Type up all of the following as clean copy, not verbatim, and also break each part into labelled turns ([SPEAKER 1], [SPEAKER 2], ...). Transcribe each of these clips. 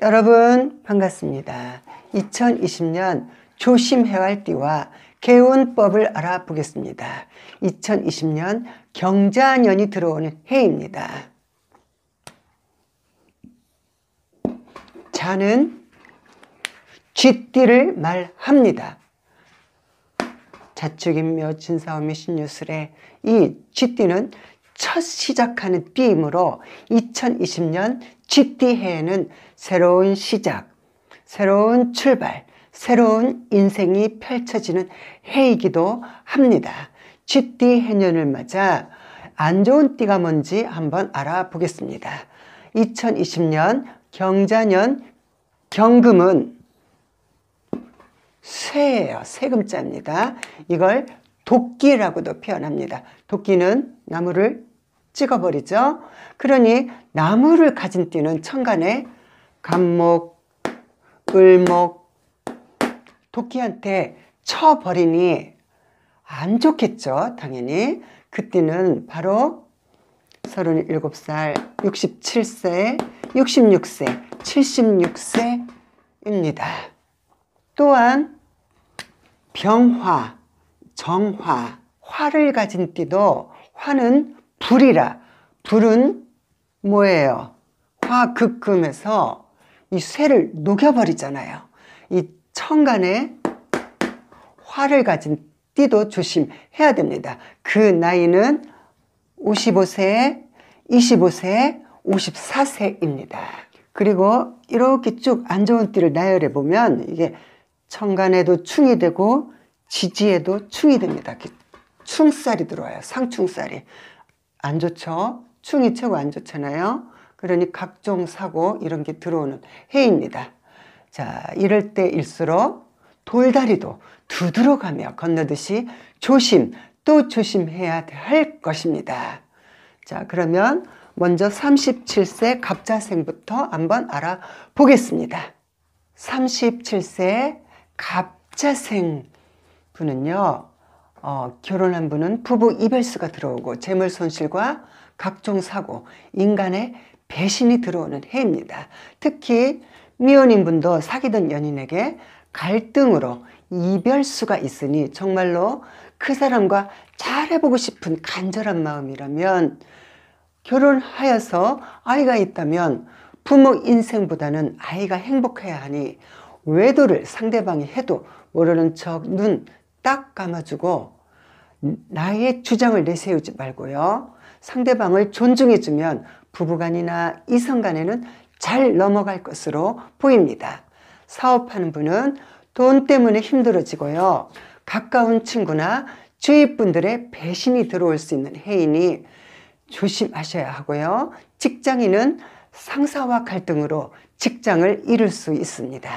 [SPEAKER 1] 여러분 반갑습니다. 2020년 조심해야 할 띠와 개운법을 알아보겠습니다. 2020년 경자년이 들어오는 해입니다. 자는 쥐띠를 말합니다. 자축인묘 진사오미 신유술에 이 쥐띠는 첫 시작하는 띠이므로 2020년 쥐띠 해에는 새로운 시작, 새로운 출발, 새로운 인생이 펼쳐지는 해이기도 합니다. 쥐띠 해년을 맞아 안 좋은 띠가 뭔지 한번 알아보겠습니다. 2020년 경자년 경금은 쇠예요. 세금자입니다. 이걸 도끼라고도 표현합니다. 도끼는 나무를 찍어버리죠. 그러니 나무를 가진 띠는 천간에 간목, 을목, 도끼한테 쳐버리니 안 좋겠죠. 당연히. 그 띠는 바로 37살, 67세, 66세, 76세입니다. 또한 병화, 정화, 화를 가진 띠도 화는 불이라, 불은 뭐예요? 화극금에서 이 쇠를 녹여버리잖아요. 이 천간에 화를 가진 띠도 조심해야 됩니다. 그 나이는 55세, 25세, 54세입니다. 그리고 이렇게 쭉 안 좋은 띠를 나열해 보면 이게 천간에도 충이 되고 지지에도 충이 됩니다. 충살이 들어와요. 상충살이. 안 좋죠? 충이 최고 안 좋잖아요. 그러니 각종 사고 이런 게 들어오는 해입니다. 자, 이럴 때일수록 돌다리도 두드러가며 건너듯이 조심 또 조심해야 할 것입니다. 자, 그러면 먼저 37세 갑자생부터 한번 알아보겠습니다. 37세 갑자생 분은요, 결혼한 분은 부부 이별수가 들어오고 재물 손실과 각종 사고, 인간의 배신이 들어오는 해입니다. 특히 미혼인 분도 사귀던 연인에게 갈등으로 이별수가 있으니 정말로 그 사람과 잘해보고 싶은 간절한 마음이라면, 결혼하여서 아이가 있다면 부모 인생보다는 아이가 행복해야 하니 외도를 상대방이 해도 모르는 척 눈 딱 감아주고 나의 주장을 내세우지 말고요. 상대방을 존중해주면 부부간이나 이성간에는 잘 넘어갈 것으로 보입니다. 사업하는 분은 돈 때문에 힘들어지고요. 가까운 친구나 주위 분들의 배신이 들어올 수 있는 해이니 조심하셔야 하고요. 직장인은 상사와 갈등으로 직장을 잃을 수 있습니다.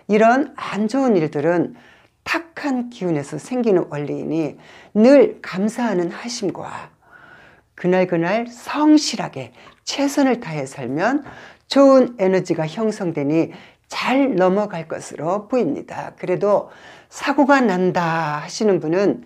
[SPEAKER 1] 이런 안 좋은 일들은 탁한 기운에서 생기는 원리이니 늘 감사하는 하심과 그날그날 성실하게 최선을 다해 살면 좋은 에너지가 형성되니 잘 넘어갈 것으로 보입니다. 그래도 사고가 난다 하시는 분은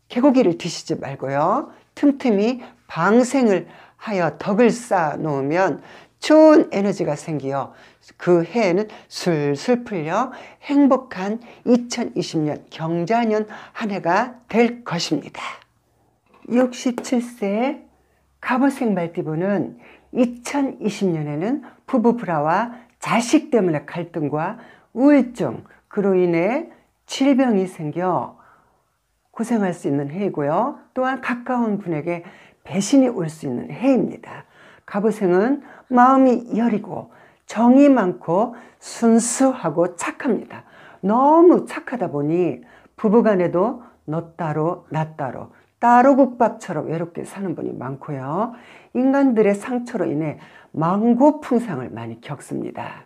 [SPEAKER 1] 개고기를 드시지 말고요. 틈틈이 방생을 하여 덕을 쌓아 놓으면 좋은 에너지가 생기어 그 해에는 술술 풀려 행복한 2020년 경자년 한 해가 될 것입니다. 67세 갑오생 말띠분은 2020년에는 부부 불화와 자식 때문에 갈등과 우울증, 그로 인해 질병이 생겨 고생할 수 있는 해이고요. 또한 가까운 분에게 배신이 올 수 있는 해입니다. 갑오생은 마음이 여리고 정이 많고 순수하고 착합니다. 너무 착하다 보니 부부간에도 너 따로 나 따로 따로국밥처럼 외롭게 사는 분이 많고요. 인간들의 상처로 인해 망고풍상을 많이 겪습니다.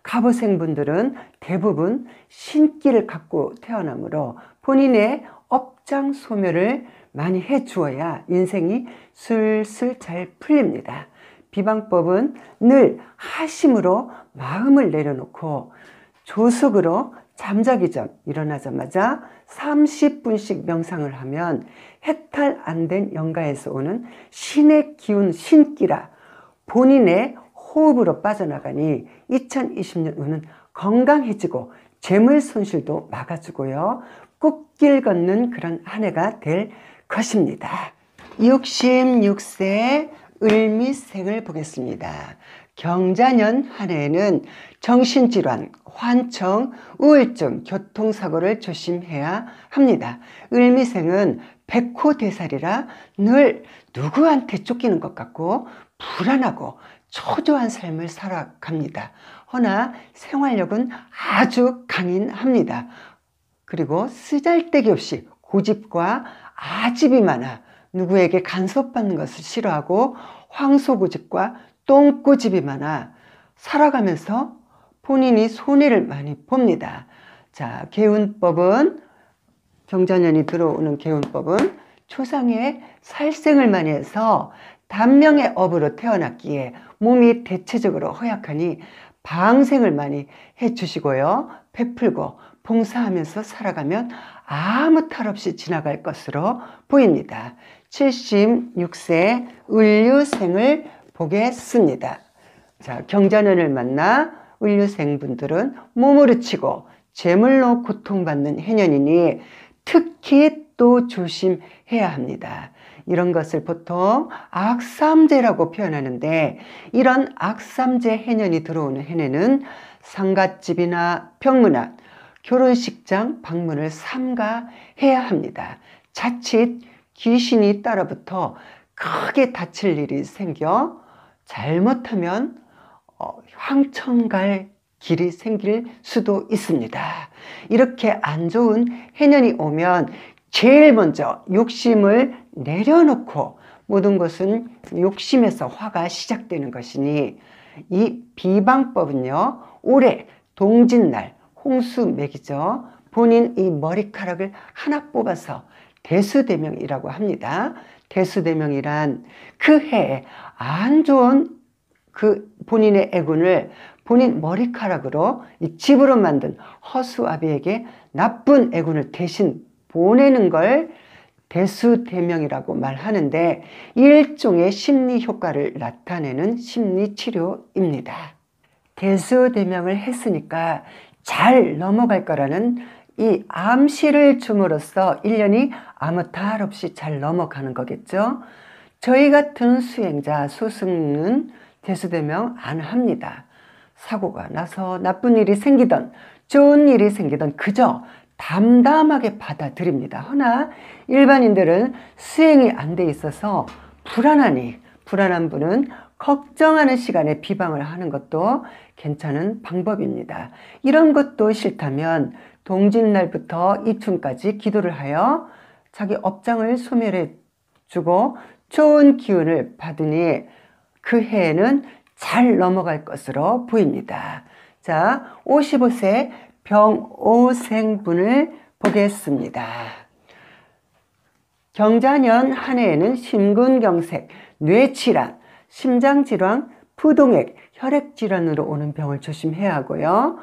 [SPEAKER 1] 갑오생 분들은 대부분 신기를 갖고 태어나므로 본인의 업장 소멸을 많이 해주어야 인생이 술술 잘 풀립니다. 비방법은 늘 하심으로 마음을 내려놓고 조숙으로 잠자기 전 일어나자마자 30분씩 명상을 하면 해탈 안 된 영가에서 오는 신의 기운 신기라 본인의 호흡으로 빠져나가니 2020년 운은 건강해지고 재물 손실도 막아주고요. 꽃길 걷는 그런 한 해가 될 것입니다. 66세 을미생을 보겠습니다. 경자년 한 해에는 정신질환, 환청, 우울증, 교통사고를 조심해야 합니다. 을미생은 백호대살이라 늘 누구한테 쫓기는 것 같고 불안하고 초조한 삶을 살아갑니다. 허나 생활력은 아주 강인합니다. 그리고 쓰잘데기 없이 고집과 아집이 많아 누구에게 간섭받는 것을 싫어하고 황소고집과 똥고집이 많아 살아가면서 본인이 손해를 많이 봅니다. 자, 개운법은 경자년이 들어오는 개운법은 초상에 살생을 많이 해서 단명의 업으로 태어났기에 몸이 대체적으로 허약하니 방생을 많이 해주시고요. 베풀고 봉사하면서 살아가면 아무 탈 없이 지나갈 것으로 보입니다. 76세 을류생을 보겠습니다. 자, 경자년을 만나 을류생 분들은 몸으로 치고 재물로 고통받는 해년이니 특히 또 조심해야 합니다. 이런 것을 보통 악삼재라고 표현하는데 이런 악삼재 해년이 들어오는 해내는 상갓집이나 병문안, 결혼식장 방문을 삼가해야 합니다. 자칫 귀신이 따라붙어 크게 다칠 일이 생겨 잘못하면 황천갈 길이 생길 수도 있습니다. 이렇게 안 좋은 해년이 오면 제일 먼저 욕심을 내려놓고 모든 것은 욕심에서 화가 시작되는 것이니 이 비방법은요, 올해 동짓날 홍수맥이죠. 본인 이 머리카락을 하나 뽑아서 대수대명이라고 합니다. 대수대명이란 그 해에 안 좋은 그 본인의 애군을 본인 머리카락으로 이 집으로 만든 허수아비에게 나쁜 애군을 대신 보내는 걸 대수대명이라고 말하는데 일종의 심리 효과를 나타내는 심리치료입니다. 대수대명을 했으니까 잘 넘어갈 거라는 이 암시를 줌으로써 1년이 아무 탈 없이 잘 넘어가는 거겠죠. 저희 같은 수행자, 소승은 대수대명 안 합니다. 사고가 나서 나쁜 일이 생기던 좋은 일이 생기던 그저 담담하게 받아들입니다. 허나 일반인들은 수행이 안 돼 있어서 불안하니 불안한 분은 걱정하는 시간에 비방을 하는 것도 괜찮은 방법입니다. 이런 것도 싫다면 동짓날부터 이춘까지 기도를 하여 자기 업장을 소멸해 주고 좋은 기운을 받으니 그 해에는 잘 넘어갈 것으로 보입니다. 자, 55세 병오생분을 보겠습니다. 경자년 한 해에는 심근경색, 뇌질환, 심장질환, 부동액, 혈액질환으로 오는 병을 조심해야 하고요.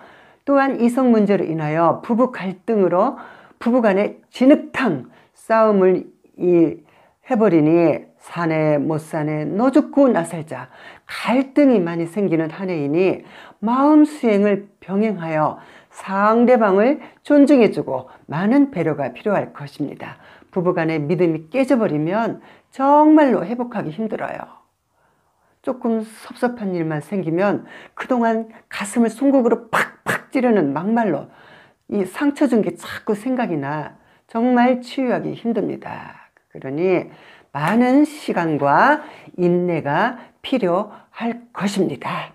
[SPEAKER 1] 또한 이성 문제로 인하여 부부 갈등으로 부부간에 진흙탕 싸움을 해버리니 사내 못 사내 너 죽고 나 살자 갈등이 많이 생기는 한 해이니 마음 수행을 병행하여 상대방을 존중해주고 많은 배려가 필요할 것입니다. 부부간의 믿음이 깨져버리면 정말로 회복하기 힘들어요. 조금 섭섭한 일만 생기면 그동안 가슴을 송곳으로 팍팍 찌르는 막말로 이 상처 준 게 자꾸 생각이 나 정말 치유하기 힘듭니다. 그러니 많은 시간과 인내가 필요할 것입니다.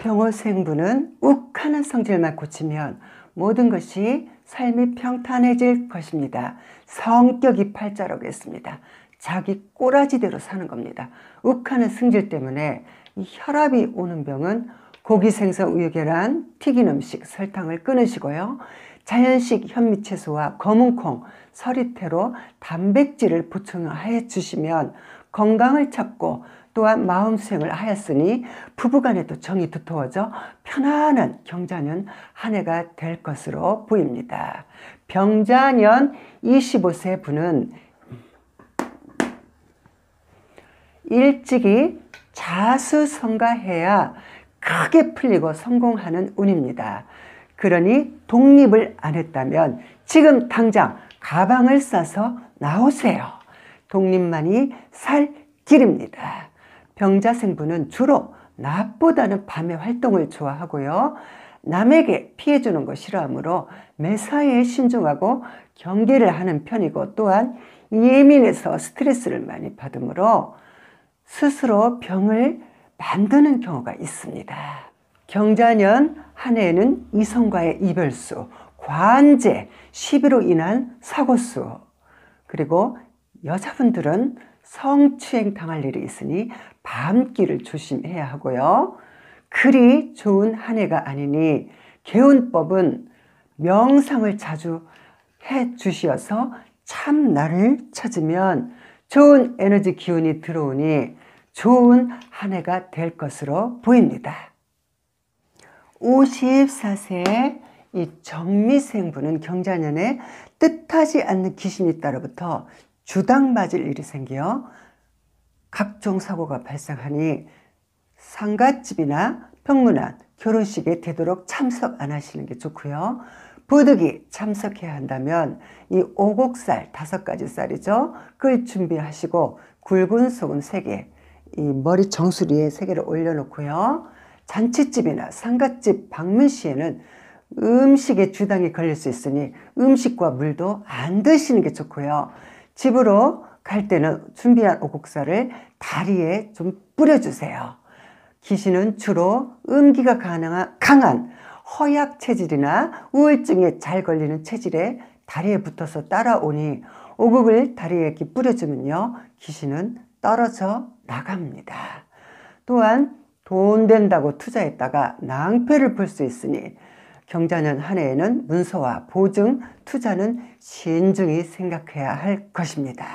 [SPEAKER 1] 병오생분은 욱하는 성질만 고치면 모든 것이 삶이 평탄해질 것입니다. 성격이 팔자라고 했습니다. 자기 꼬라지대로 사는 겁니다. 욱하는 승질 때문에 이 혈압이 오는 병은 고기, 생선, 우유, 계란, 튀긴 음식, 설탕을 끊으시고요. 자연식 현미채소와 검은콩, 서리태로 단백질을 보충해 주시면 건강을 찾고 또한 마음 수행을 하였으니 부부간에도 정이 두터워져 편안한 경자년 한 해가 될 것으로 보입니다. 병자년 25세 분은 일찍이 자수성가해야 크게 풀리고 성공하는 운입니다. 그러니 독립을 안 했다면 지금 당장 가방을 싸서 나오세요. 독립만이 살 길입니다. 병자생부는 주로 낮보다는 밤에 활동을 좋아하고요. 남에게 피해주는 거 싫어하므로 매사에 신중하고 경계를 하는 편이고, 또한 예민해서 스트레스를 많이 받으므로 스스로 병을 만드는 경우가 있습니다. 경자년 한 해에는 이성과의 이별수, 관제, 시비로 인한 사고수, 그리고 여자분들은 성추행 당할 일이 있으니 밤길을 조심해야 하고요. 그리 좋은 한 해가 아니니 개운법은 명상을 자주 해 주시어서 참나를 찾으면 좋은 에너지 기운이 들어오니 좋은 한 해가 될 것으로 보입니다. 54세 이 정미생부는 경자년에 뜻하지 않는 귀신이 따로부터 주당맞을 일이 생겨 각종 사고가 발생하니 상갓집이나 평문안, 결혼식에 되도록 참석 안 하시는 게 좋고요. 부득이 참석해야 한다면 이 오곡살 5가지 쌀이죠. 그걸 준비하시고 굵은 소금 3개, 이 머리 정수리에 3개를 올려놓고요. 잔치집이나 상갓집 방문 시에는 음식에 주당이 걸릴 수 있으니 음식과 물도 안 드시는 게 좋고요. 집으로 갈 때는 준비한 오곡살을 다리에 좀 뿌려주세요. 귀신은 주로 음기가 강한 허약 체질이나 우울증에 잘 걸리는 체질에 다리에 붙어서 따라오니 오곡을 다리에 이렇게 뿌려주면요, 귀신은 떨어져 나갑니다. 또한 돈 된다고 투자했다가 낭패를 볼 수 있으니 경자년 한 해에는 문서와 보증, 투자는 신중히 생각해야 할 것입니다.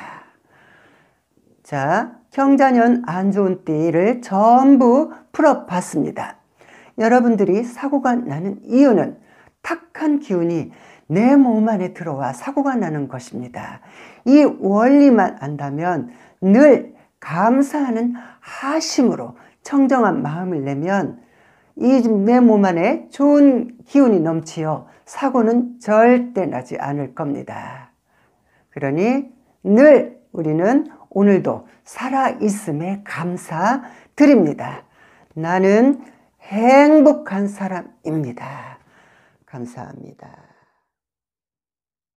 [SPEAKER 1] 자, 경자년 안 좋은 띠를 전부 풀어봤습니다. 여러분들이 사고가 나는 이유는 탁한 기운이 내 몸 안에 들어와 사고가 나는 것입니다. 이 원리만 안다면 늘 감사하는 하심으로 청정한 마음을 내면 이 내 몸 안에 좋은 기운이 넘치어 사고는 절대 나지 않을 겁니다. 그러니 늘 우리는 오늘도 살아있음에 감사드립니다. 나는 행복한 사람입니다. 감사합니다.